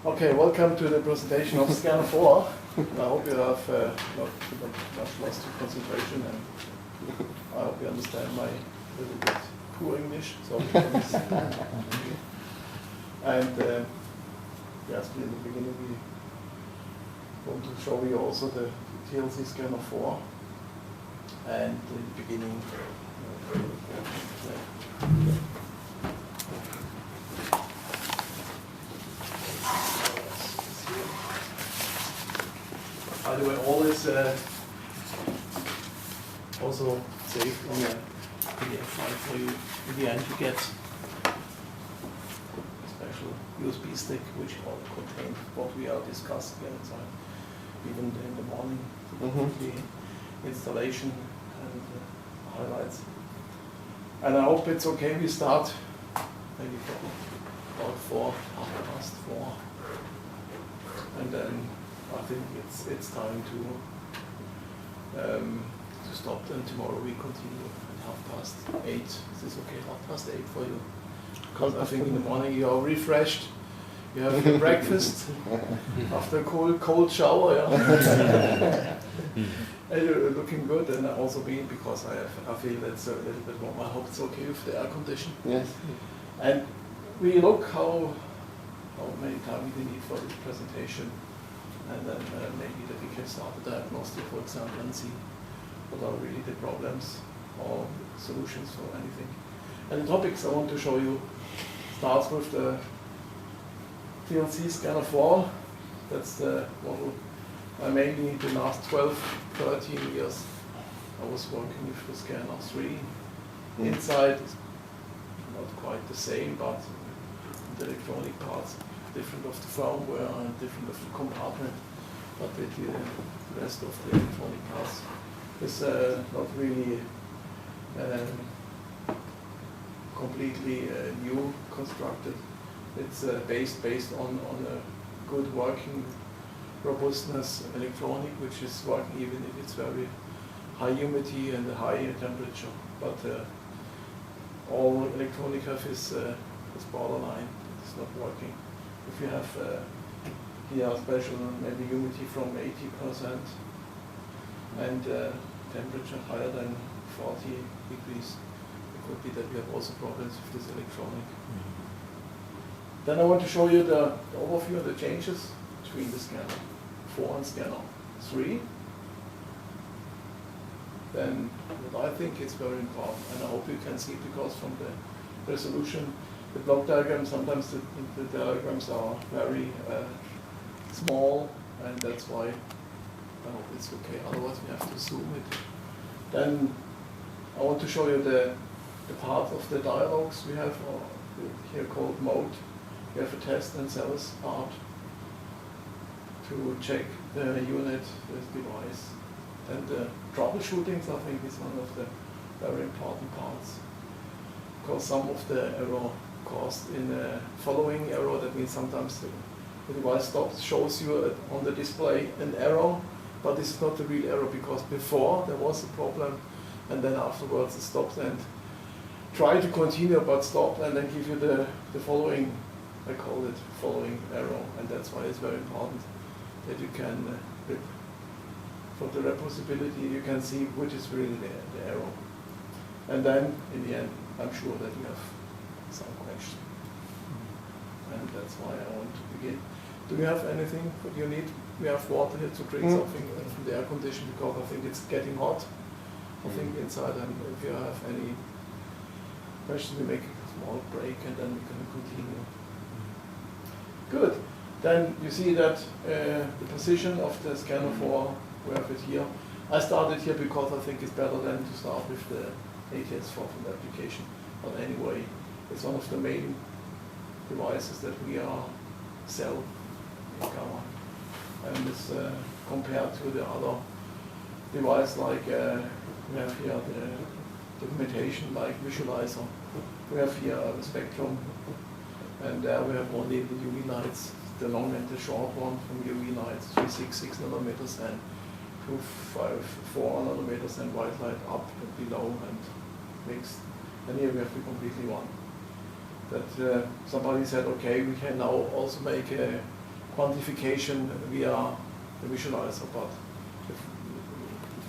Okay, welcome to the presentation of Scanner 4. I hope you have not much lost your concentration, and I hope you understand my little bit poor English. Sorry for this. And yes, in the beginning we want to show you also the TLC Scanner 4. And in the beginning, by the way, all is also saved on a PDF file for you. In the end, you get a special USB stick which all contains what we are discussing inside, even in the morning, the installation and highlights. And I hope it's okay. We start maybe about 4:04, and then I think it's time to stop. And tomorrow we continue at 8:30. Is this okay? 8:30 for you? Because I think in the morning you are refreshed. You have your breakfast after a cold shower. Yeah. And you're looking good, and also because I feel it's a little bit warm. I hope it's okay with the air condition. Yes. And we look how many time we need for this presentation, and then maybe that we can start the diagnostic, for example, and see what are really the problems or solutions for anything. And the topics I want to show you starts with the TLC Scanner 4. That's the model. Mainly the last 12, 13 years I was working with the Scanner 3. Inside is not quite the same, but the electronic parts different of the firmware and different of the compartment, but the rest of the electronic parts is not really completely new constructed. It's based on a good working robustness electronic, which is working even if it's very high humidity and a high temperature. But all electronic have is borderline. It's not working. If you have here special maybe humidity from 80% and temperature higher than 40 degrees, it could be that we have also problems with this electronic. Then I want to show you the overview of the changes between the Scanner 4 and Scanner 3. Then what I think is very important, and I hope you can see, because from the resolution, the block diagrams, sometimes the diagrams are very small, and that's why I hope it's okay. Otherwise we have to zoom it. Then I want to show you the part of the dialogues we have here called mode. We have a test and cells part to check the unit, the device. And the troubleshooting, I think, is one of the very important parts, because some of the error caused in the following error, that means sometimes the device stops, shows you on the display an error, but this is not the real error, because before there was a problem, and then afterwards it stopped and try to continue but stopped, and then give you the following, I call it following error, and that's why it's very important that you can, for the reproducibility, you can see which is really the error. And then, in the end, I'm sure that you have some questions. And that's why I want to begin. Do you have anything that you need? We have water here to drink something from the air condition, because I think it's getting hot, I think, inside. And if you have any questions, we make a small break and then we can continue. Good. Then you see that the position of the Scanner 4, we have it here. I started here because I think it's better than to start with the ATS4 from the application. But anyway, it's one of the main devices that we sell in Camag. And it's compared to the other device, like we have here the documentation like visualizer. We have here a spectrum, and there we have only the UV lights, the long and the short one from UV lights, 366 nanometers and 254 nanometers, and white light up and below and mixed. And here we have the completely one. That somebody said, okay, we can now also make a quantification via the visualizer, but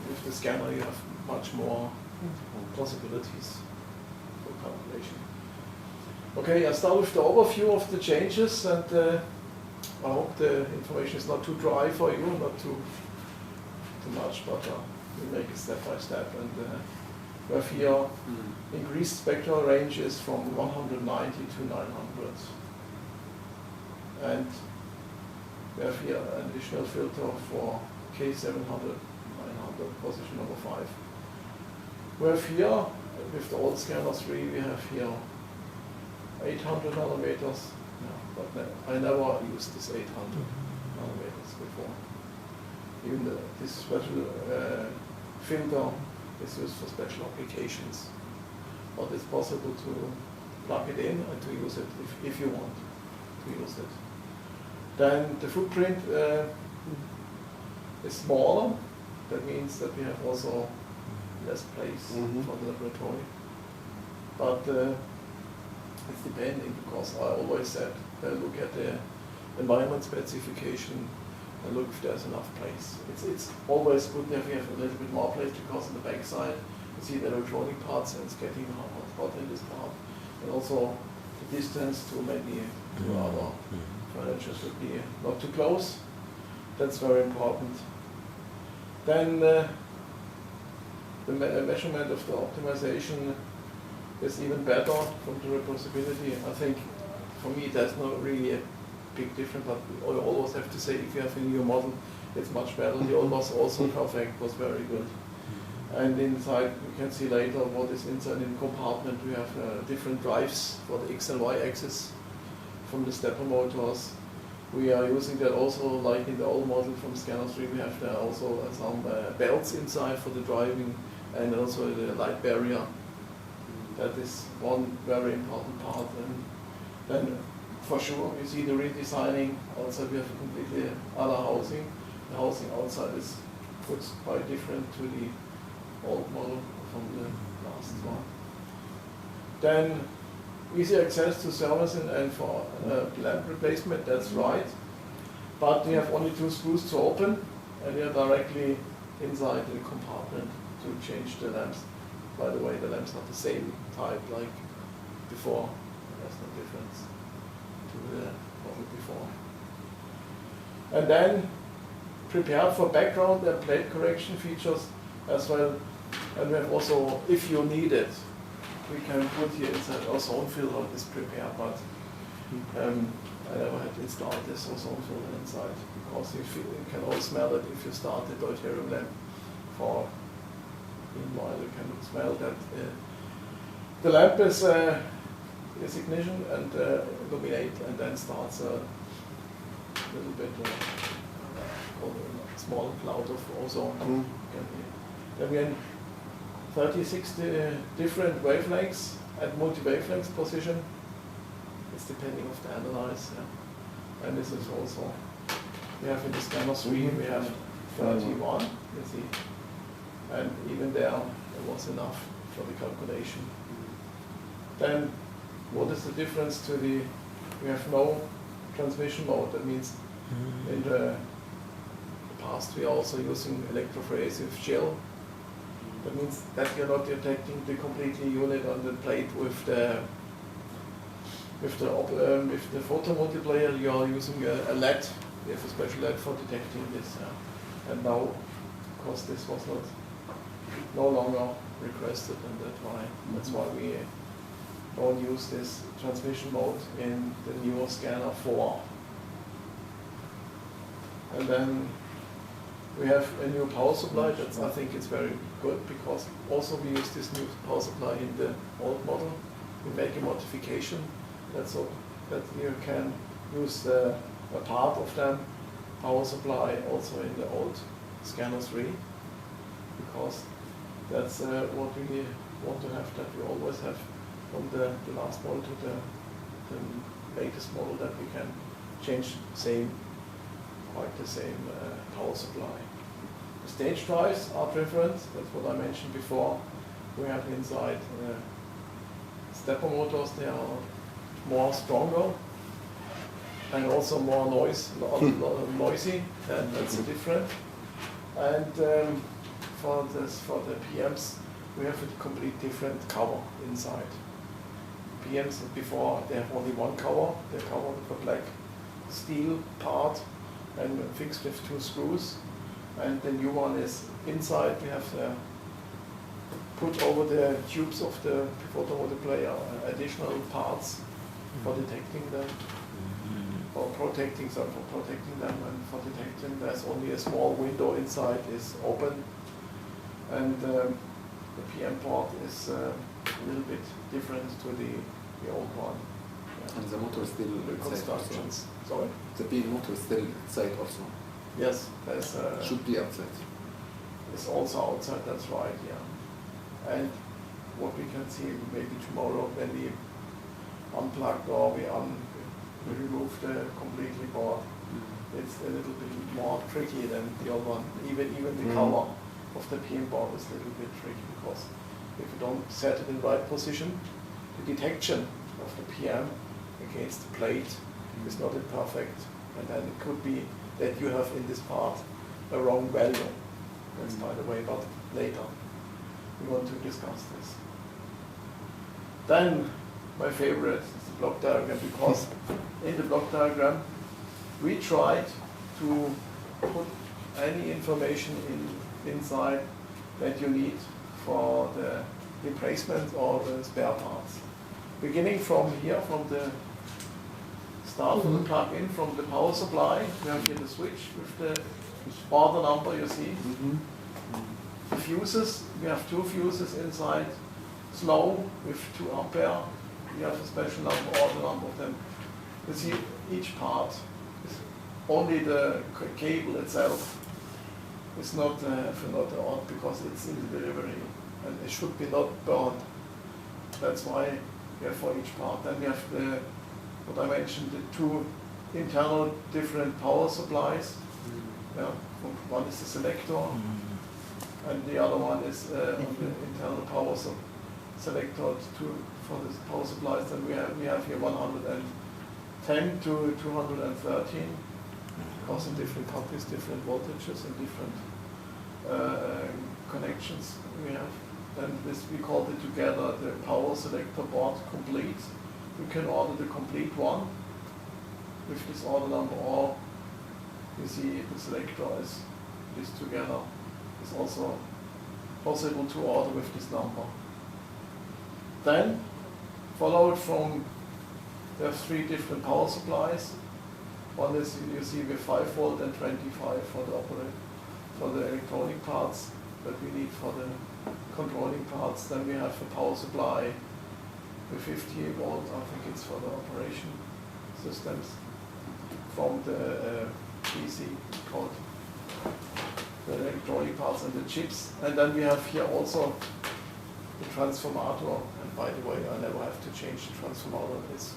with the scanner you have much more possibilities for calculation. Okay, I start with the overview of the changes, and I hope the information is not too dry for you, not too much, but we make it step by step. And we have here increased spectral ranges from 190 to 900. And we have here an additional filter for K700, 900, position number 5. We have here, with the old scanner 3, we have here 800 nanometers, but I never used this 800 nanometers before. Even this special filter is used for special applications, but it's possible to plug it in and to use it if you want to use it. Then the footprint is smaller. That means that we have also less place for the laboratory. But it's depending, because I always said look at the environment specification and look if there's enough place. It's always good if we have a little bit more place, because on the back side you see the electronic parts and it's getting hot in this part. And also the distance to maybe to other furniture should be not too close. That's very important. Then the measurement of the optimization is even better from the reproducibility. I think for me that's not really a big difference, but I always have to say if you have a new model, it's much better. The old was also perfect, was very good. And inside you can see later what is inside in the compartment. We have different drives for the X and Y axis from the stepper motors. We are using that also like in the old model from Scanner 3. We have there also some belts inside for the driving, and also the light barrier. That is one very important part. And then for sure you see the redesigning. Outside we have a completely other housing. The housing outside is quite different to the old model from the last one. Then easy access to service and for lamp replacement, that's right. But we have only 2 screws to open, and we are directly inside the compartment to change the lamps. By the way, the lamps are the same type like before. There's no difference to the model before. And then prepared for background and plate correction features as well. And we have also, if you need it, we can put here inside ozone filter is prepared, but I never had installed this ozone filter inside, because you can all smell it if you start the deuterium lamp. For meanwhile, you can smell that the lamp is ignition and illuminate, and then starts a little bit called a small cloud of ozone. Then we have 30-60 different wavelengths at multi-wavelengths position. It's depending of the analyze. Yeah. And this is also, we have in the scanner 3, we have 31, you see. And even there was enough for the calculation. Then what is the difference to the, we have no transmission mode. That means in the past we are also using electrophoresis chill. That means that you're not detecting the completely unit on the plate with the photomultiplier. You are using a LED. We have a special LED for detecting this. And now, of course, this was no longer requested, and that's why we don't use this transmission mode in the newer scanner 4. And then we have a new power supply. I think it's very good, because also we use this new power supply in the old model. We make a modification so that you can use a part of the power supply also in the old scanner 3, because that's what we want to have, that we always have from the last model to the latest model, that we can change quite the same power supply. The stage drives are different. That's what I mentioned before. We have inside stepper motors. They are more stronger, and also more noisy, and that's different. And for the PMs, we have a complete different cover inside. PMs before, they have only one cover. They cover with a black steel part and fixed with 2 screws. And the new one is inside. We have put over the tubes of the photovoltaic player additional parts for detecting them, for protecting them, and for detecting. There's only a small window inside is open, and the PM port is a little bit different to the old one. Yeah. And the motor is still constructions. Outside. Sorry? The PM motor is still inside also. Yes, there's should be outside. It's also outside, that's right, yeah. And what we can see maybe tomorrow when we unplugged or we remove the completely board, it's a little bit more tricky than the other one. Even the cover of the PM board is a little bit tricky because if you don't set it in the right position, the detection of the PM against the plate is not perfect, and then it could be that you have in this part a wrong value. That's by the way, but later we want to discuss this. Then my favorite is the block diagram, because in the block diagram we tried to put any information inside that you need for the replacement or the spare parts. Beginning from here, from the start from the plug-in, from the power supply, we have here the switch with the order number you see. The fuses, we have 2 fuses inside, slow with 2 ampere. We have a special number, order number of them. You see each part is only the cable itself. It's not odd because it's in the delivery and it should be not burned. That's why we have for each part. Then we have what I mentioned, the 2 internal different power supplies. Yeah, one is the selector, and the other one is on the internal power selector for the power supplies. Then we have here 110 to 213, because in different countries, different voltages and different connections we have. And this we call it together the power selector board complete. You can order the complete one with this order number, or you see the selector is together. It's also possible to order with this number. Then, followed from, there are 3 different power supplies. One is you see with 5 volt and 25 for the electronic parts that we need for the controlling parts. Then we have a power supply with 50 volt, I think it's for the operation systems, from the PC called the electronic parts and the chips. And then we have here also the transformator. And by the way, I never have to change the transformator. It's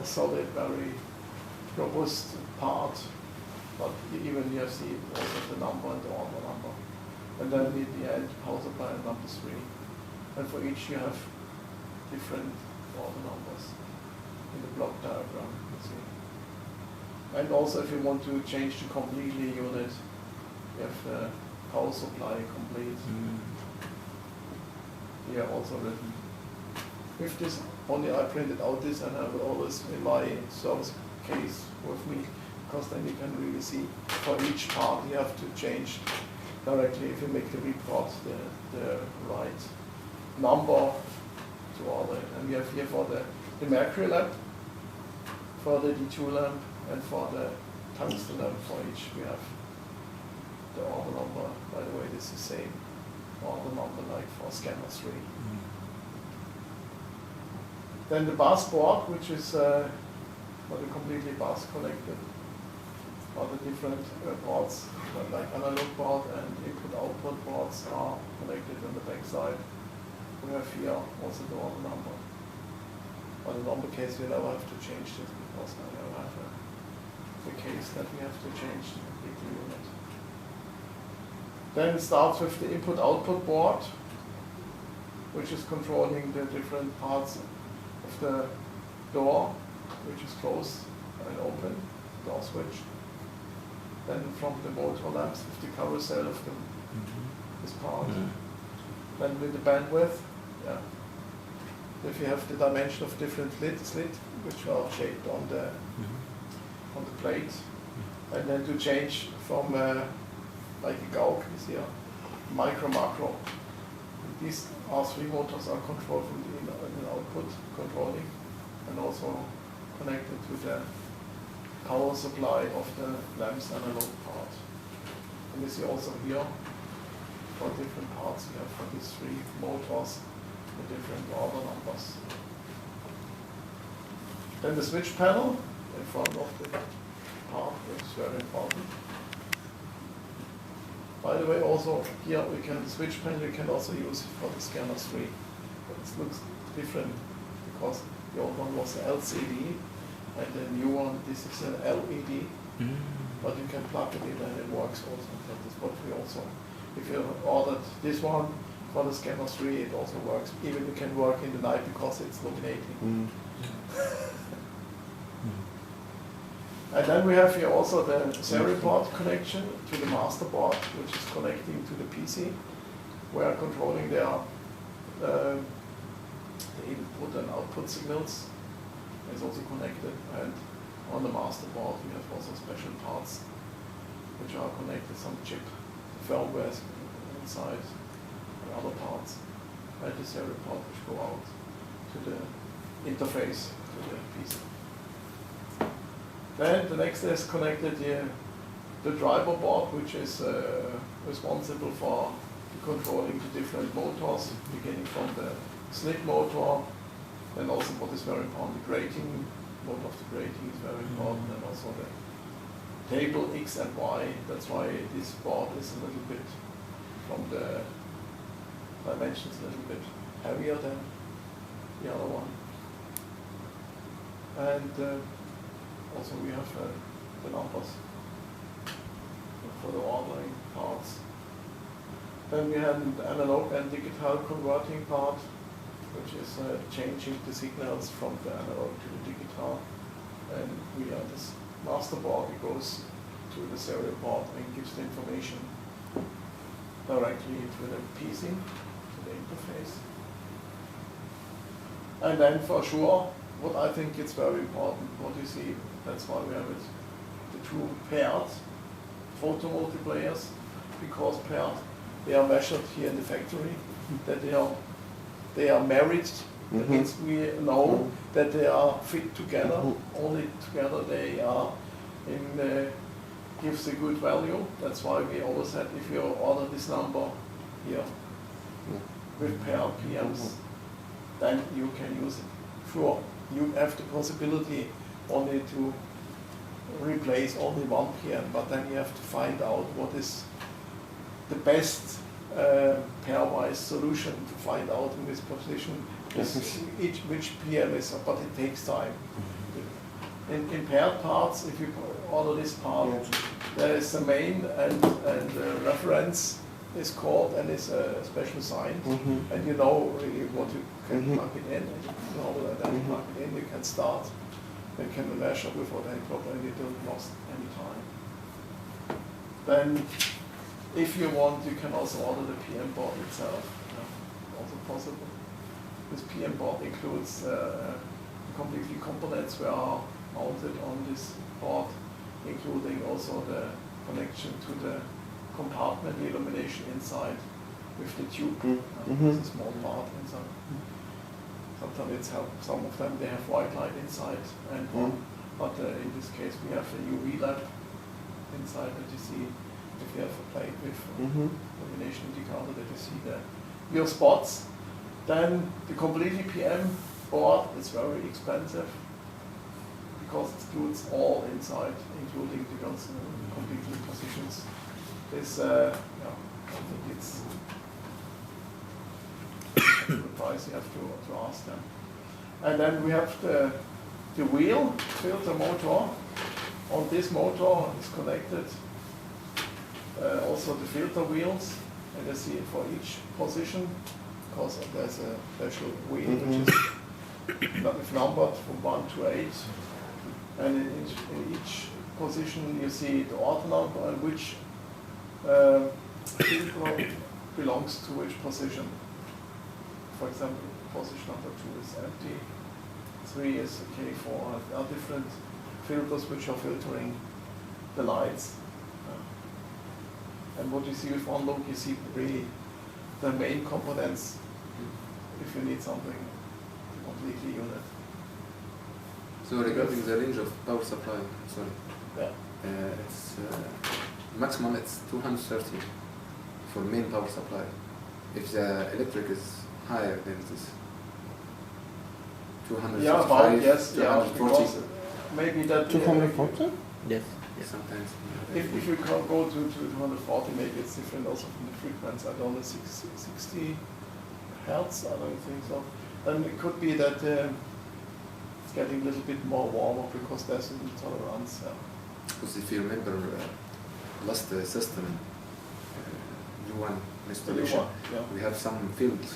a solid, very robust part. But even you see also the number and the order number. And then in the end, power supply number 3. And for each you have different order numbers in the block diagram, you see. And also if you want to change the completely unit, you have the power supply complete. Here also written. With this, only I printed out this and I have it always in my service case with me, because then you can really see for each part you have to change directly if you make the report the right number to order it. And we have here for the mercury lamp, for the D2 lamp, and for the tungsten lamp for each we have the order number. By the way, this is the same order number like for scanner 3. Then the bus board, which is for the completely bus connected, or the different boards, like analog board and input-output boards are connected on the back side. We have here also the order number. On the number case, we never have to change this because I never have the case that we have to change the complete unit. Then it starts with the input-output board, which is controlling the different parts of the door, which is closed and open, door switch. Then from the motor lamps with the carousel of this part. Then with the bandwidth, yeah. If you have the dimension of different slit, which are shaped on the plate, and then to change from like a GAUK is here, micro macro. These R3 motors are controlled from the in and output controlling, and also connected to the power supply of the lamps analog part. And you see also here for different parts here for these 3 motors with different order numbers. Then the switch panel in front of the part is very important. By the way, also here we can switch panel we can also use for the scanner 3. But it looks different because the old one was an LCD and the new one this is an LED. But you can plug it in and it works also. That is what we also, if you ordered this one for the scanner 3, it also works. Even you can work in the night because it's illuminating. And then we have here also the serial port connection to the master board, which is connecting to the PC, where controlling their the input and output signals is also connected. And on the master board we have also special parts which are connected, some chip, firmware inside, and other parts, and the serial port which go out to the interface to the PC. Then the next is connected here, the driver board, which is responsible for controlling the different motors, beginning from the slit motor, then also what is very important, the grating, motor of the grating is very important, and also the table X and Y. That's why this board is a little bit, from the dimensions, a little bit heavier than the other one. And also we have the numbers for the ordering parts. Then we have the analog and digital converting part, which is changing the signals from the analog to the digital. And we have this master board, it goes to the serial port and gives the information directly to the PC, to the interface. And then for sure, what I think is very important, what you see, that's why we have it, the 2 paired photo multiplayers, because paired, they are measured here in the factory, that they are married. That means we know that they are fit together, only together they are in, gives a good value. That's why we always said if you order this number here with paired PMs, then you can use it. Sure, you have the possibility only to replace only 1 PM, but then you have to find out what is the best pairwise solution to find out in this position which PM is, but it takes time. In paired parts, if you order this part, there is a main and reference is called and is special signed, and you know really what you can plug it in, and you know that then you plug it in, you can start, you can measure without any problem, and you don't lost any time. Then, if you want, you can also order the PM board itself, also possible. This PM board includes completely components that are mounted on this board, including also the connection to the compartment, the illumination inside with the tube. It's a small part inside. Sometimes it's some of them they have white light inside, and but in this case we have a UV lamp inside that you see. If you have a plate with illumination indicator that you see your spots, then the completely PM board is very expensive because it includes all inside, including the completely positions. This, I think it's the price you have to ask them. And then we have the wheel filter motor. On this motor is connected also the filter wheels, and you see for each position, because there's a special wheel which is numbered from 1 to 8. And in each position you see the order number and which filter belongs to which position. For example, position number 2 is empty, 3 is okay, 4 are different filters which are filtering the lights. And what you see with one look, you see really the main components if you need something completely unit. So regarding the range of power supply, sorry, Yeah. it's maximum it's 230 for main power supply. If the electric is higher than this, 235, Yeah, about, yes, yeah, 240. because maybe that 240? Yes. Sometimes. if you can go to 240, maybe it's different also from the frequency. I don't know, 60 hertz, I don't think so. Then it could be that it's getting a little bit more warmer because there's an intolerance. Because if you remember last system, new one installation, Yeah. we have some fields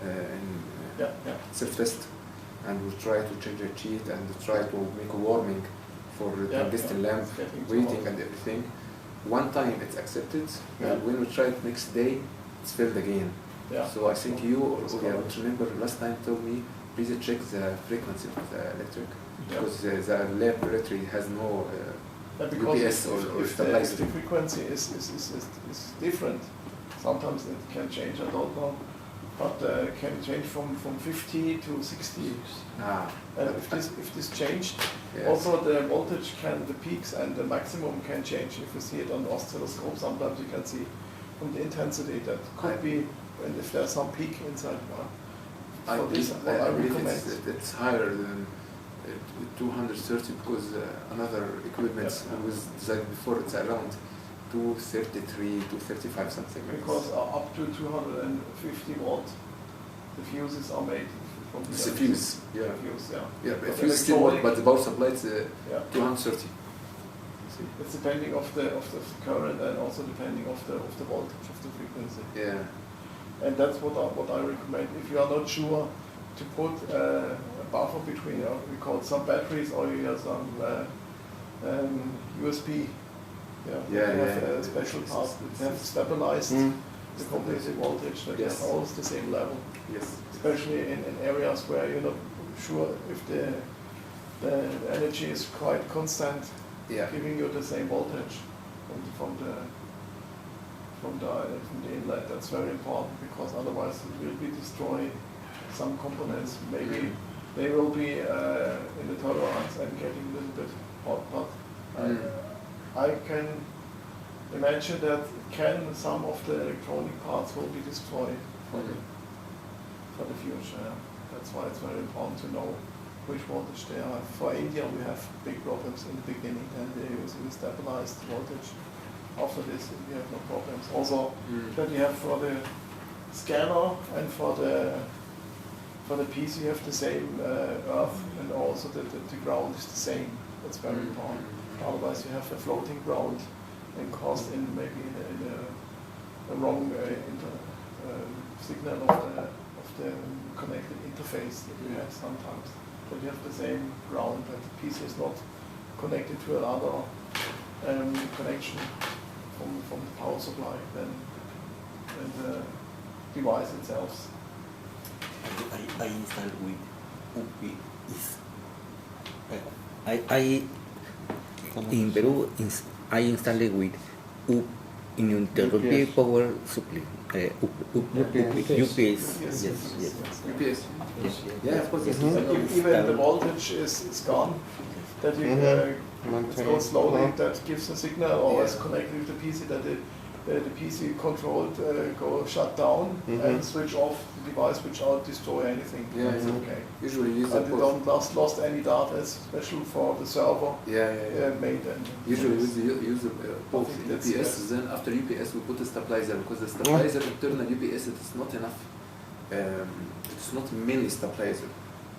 in Yeah. self-test, and we try to change the cheat and try to make a warming for the tungsten lamp, it's getting too waiting hot. and everything. One time it's accepted, Yeah. and when we try it next day, it's filled again. Yeah. So I think you, or I don't remember, last time told me, please check the frequency of the electric, because the lamp battery has no Because UPS or if stabilizer. the frequency is different, sometimes it can change, I don't know, but can change from 50 to 60. And if this changed, Yes. also the voltage the peaks and the maximum can change. If you see it on the oscilloscope, sometimes you can see from the intensity that could be, and if there's some peak inside. I For this, believe, what I believe recommend. it's higher than 230 because another equipment was designed before, it's around 233, 235 something. like Because this. up to 250 watt, the fuses are made from the It's a fuse, yeah. fuse, yeah. Yeah, But but fuse still work, but the power supply is Yeah. 230. It's depending of the current and also depending of the voltage of the frequency. Yeah. And that's what I recommend. If you are not sure to put a buffer between, we call it some batteries or you have some USB. You have a special part that have stabilized the complete voltage that Yes. is always the same level. Yes. Especially in areas where you're not sure if the energy is quite constant, Yeah. giving you the same voltage from the inlet. That's very important because otherwise it will be destroy some components. Maybe they will be in the tolerance and getting a little bit hot, but I can imagine that some of the electronic parts will be destroyed for the future. That's why it's very important to know which voltage they are. For India we have big problems in the beginning and they use stabilized voltage. After this we have no problems. Also that you have for the scanner and for the PC you have the same earth and also the ground is the same. That's very important. Otherwise you have a floating ground and cause maybe a wrong signal of the connected interface that you have sometimes. But you have the same ground and the PC is not connected to another connection from the power supply than the device itself. I installed with UPS. In Peru, I installed it with uninterruptible power supply. UPS. Yes. UPS. Yeah, of course. Yes. Even the voltage is gone, that you it goes slowly, that gives a signal or is connected with the PC that the PC controlled go shut down and switch off the device without destroy anything. Yeah, It's okay. Usually use And the they don't lost any data, especially for the server made. And Usually we use both I think that's UPS, then after UPS we put a stabilizer because the stabilizer internal UPS it is not enough. It's not mainly stabilizer.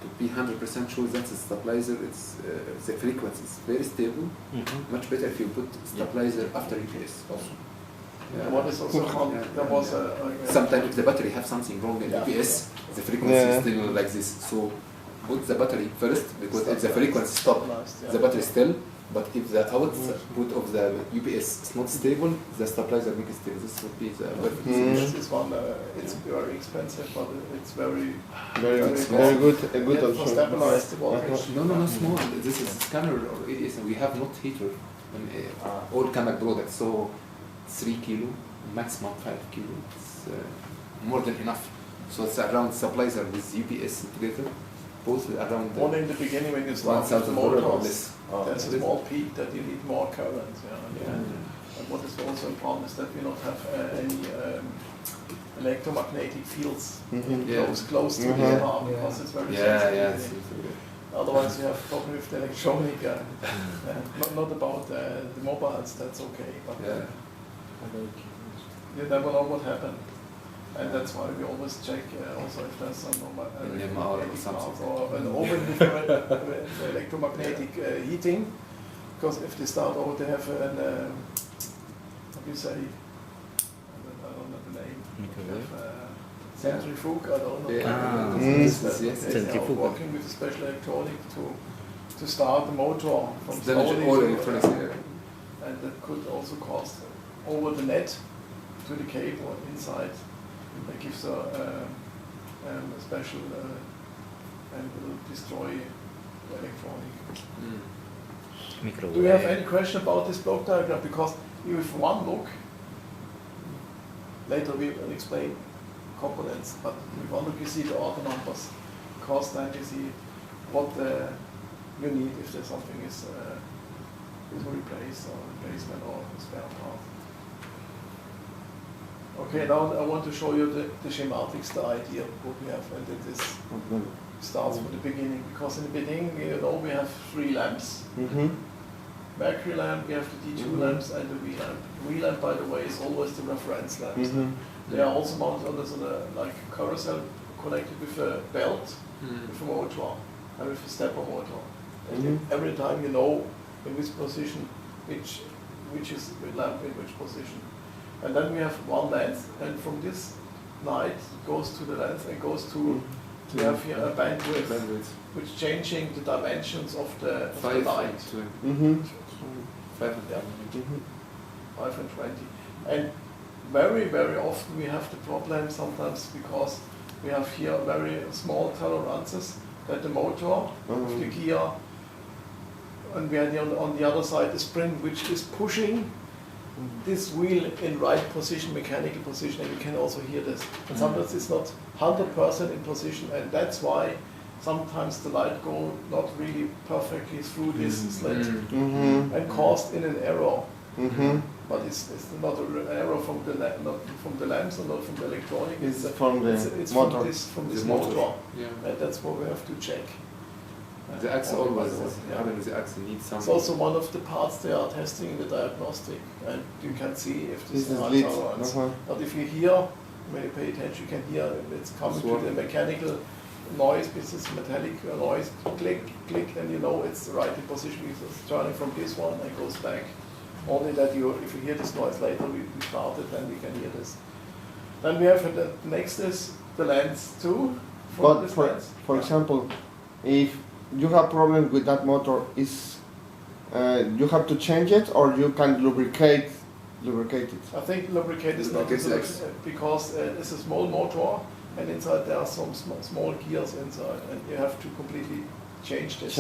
To be 100% sure that the stabilizer, it's the frequency is very stable. Much better if you put stabilizer after UPS also. What is also there was Sometimes if the battery have something wrong in UPS, the frequency is still like this. So put the battery first because if the frequency stop, the battery still. But if the output of the UPS is not stable, the stabilizer makes stable. This would be the perfect solution. This is one. It's very expensive, but it's very good. A good for option. stabilize the voltage. No, small. This is scanner or it is. We have not heater in all Camag products. So 3 kilo, maximum 5 kilo. It's more than enough. So it's around stabilizer with UPS together. Both around. One in the beginning when you start with the motors. There's a small peak that you need more current. And what is also important is that we not have any electromagnetic fields close to the car because it's very sensitive. Otherwise you have problem with the electronic. Not about the mobiles, that's okay. But you never know what happened. And that's why we always check also if there's some electromagnetic parts or an oven with electromagnetic heating, because if they start over, they have an, how do you say, I don't know the name, they have centrifuge, I don't know. Centrifuge. Working with a special electronic to start the motor from slowly to, and that could also cost over the net to the cable inside. That gives a special and will destroy the electronic. Do you have any question about this block diagram? Because with one look, later we will explain components, but with one look you see the order numbers, cost, and you see what you need if there's something is replaced or replacement or spare part. Okay, now I want to show you the schematics, the idea what we have, and this starts from the beginning, because in the beginning, we have 3 lamps. Mercury lamp, we have the D2 lamps, and the V lamp. The V lamp, by the way, is always the reference lamps. They are also mounted on this, like a carousel connected with a belt, with a motor, and with a stepper motor. And every time you know in which position, which is the lamp in which position. And then we have one lens, and from this light goes to the lens and goes to, we have here a bandwidth, which changing the dimensions of the light. 5 and 20. And very, very often we have the problem sometimes because we have here very small tolerances that the motor, the gear, and we have on the other side the spring which is pushing this wheel in right position, mechanical position, and you can also hear this. And sometimes it's not 100% in position, and that's why sometimes the light go not really perfectly through this slit and caused in an error. But it's not an error from the not from the lamps or not from the electronic. It's from the motor. From this motor. And that's what we have to check. The axle always happens. The axle needs something. It's also one of the parts they are testing in the diagnostic, and you can see if this is high tolerance. But if you hear, when you pay attention, you can hear it's coming to the mechanical noise, because it's metallic noise, click, click, and you know it's the right position. It's turning from this one and goes back. Only that if you hear this noise later, we started, then we can hear this. Then we have the next is the lens too. But for example, if you have problems with that motor, you have to change it, or you can lubricate it? I think lubricate is not because it's a small motor, and inside there are some small gears inside, and you have to completely change this.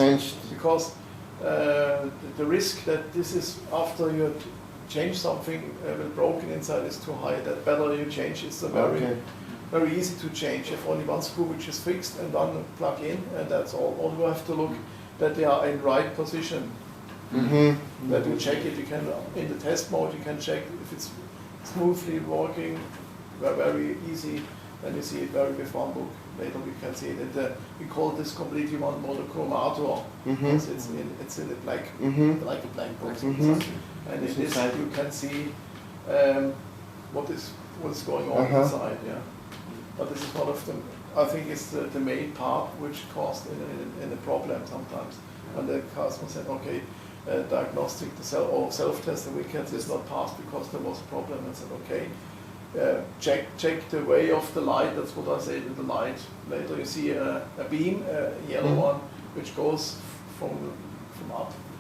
Because the risk that this is after you change something broken inside is too high. That better you change. It's very easy to change. You have only one screw which is fixed and one plug in, and that's all. All you have to look that they are in right position. That you check it. You can in the test mode you can check if it's smoothly working. Very easy. Then you see it very with one look. Later we can see it. And we call this completely one monochromator. Because it's in the black, like a black box. And in this you can see what's going on inside. But this is one of them. I think it's the main part which caused in a problem sometimes. And the customer said, okay, diagnostic, the self-test, the weekends is not passed because there was a problem. And said, okay, check the way of the light. That's what I said in the light. Later you see a beam, a yellow one, which goes from up